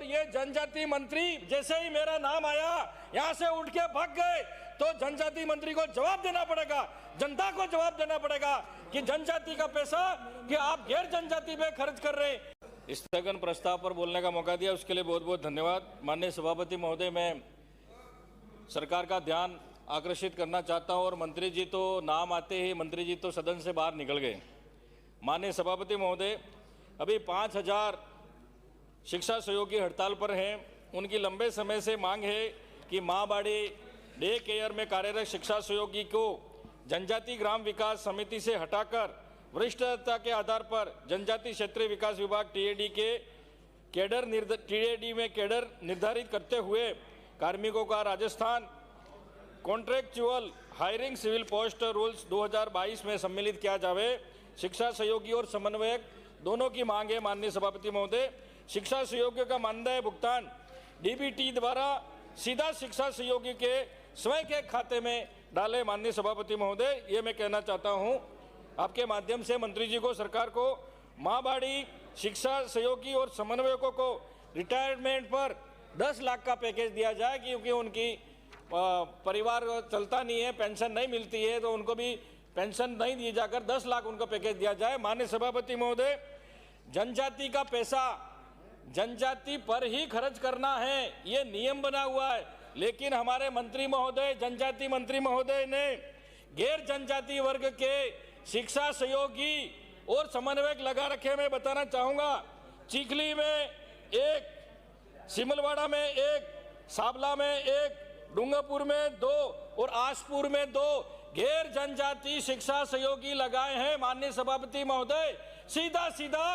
ये जनजाति मंत्री जैसे ही मेरा नाम आया यहाँ से उठ के भाग गए, तो जनजाति मंत्री को जवाब देना पड़ेगा, जनता को जवाब देना पड़ेगा कि जनजाति का पैसा कि आप गैर जनजाति पे खर्च कर रहे हैं। स्थगन प्रस्ताव पर बोलने का मौका दिया उसके लिए बहुत बहुत धन्यवाद। माननीय सभापति महोदय, मैं सरकार का ध्यान आकर्षित करना चाहता हूं और मंत्री जी तो नाम आते ही मंत्री जी तो सदन से बाहर निकल गए। माननीय सभापति महोदय, अभी 5000 शिक्षा सहयोगी हड़ताल पर हैं। उनकी लंबे समय से मांग है कि माँ बाड़ी डे केयर में कार्यरत शिक्षा सहयोगी को जनजाति ग्राम विकास समिति से हटाकर वरिष्ठता के आधार पर जनजाति क्षेत्रीय विकास विभाग टीएडी में कैडर निर्धारित करते हुए कार्मिकों का Rajasthan contractual hiring civil post rules 2022 में सम्मिलित किया जावे। शिक्षा सहयोगी और समन्वयक दोनों की मांग है। माननीय सभापति महोदय, शिक्षा सहयोगियों का मानदेय भुगतान डीबीटी द्वारा सीधा शिक्षा सहयोगी के स्वयं के खाते में डाले। माननीय सभापति महोदय, ये मैं कहना चाहता हूँ आपके माध्यम से मंत्री जी को, सरकार को, माँ बाड़ी शिक्षा सहयोगी और समन्वयकों को रिटायरमेंट पर 10 लाख का पैकेज दिया जाए, क्योंकि उनकी परिवार चलता नहीं है, पेंशन नहीं मिलती है, तो उनको भी पेंशन नहीं दी जाकर 10 लाख उनको पैकेज दिया जाए। माननीय सभापति महोदय, जनजाति का पैसा जनजाति पर ही खर्च करना है, ये नियम बना हुआ है, लेकिन हमारे मंत्री महोदय, जनजाति मंत्री महोदय ने गैर जनजाति वर्ग के शिक्षा सहयोगी और समन्वयक लगा रखे। मैं बताना चाहूँगा, चिखली में 1, सिमलवाड़ा में 1, साबला में 1, डूंगरपुर में 2 और आसपुर में 2 गैर जनजाति शिक्षा सहयोगी लगाए हैं। माननीय सभापति महोदय, सीधा सीधा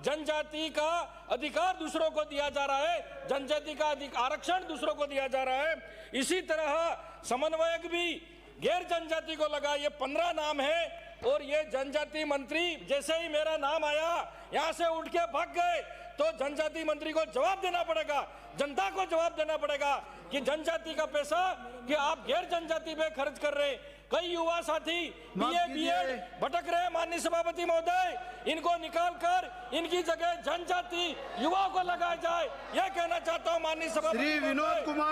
जनजाति का अधिकार दूसरों को दिया जा रहा है, जनजाति का आरक्षण दूसरों को दिया जा रहा है। इसी तरह समन्वयक भी गैर जनजाति को लगा। ये 15 नाम है और ये जनजाति मंत्री जैसे ही मेरा नाम आया यहाँ से उठ के भाग गए, तो जनजाति मंत्री को जवाब देना पड़ेगा, जनता को जवाब देना पड़ेगा कि जनजाति का पैसा कि आप गैर जनजाति पे खर्च कर रहे हैं। कई युवा साथी बीएड भटक रहे हैं। माननीय सभापति महोदय, इनको निकाल कर इनकी जगह जनजाति युवाओं को लगाया जाए, यह कहना चाहता हूं। माननीय सभापति श्री विनोद कुमार।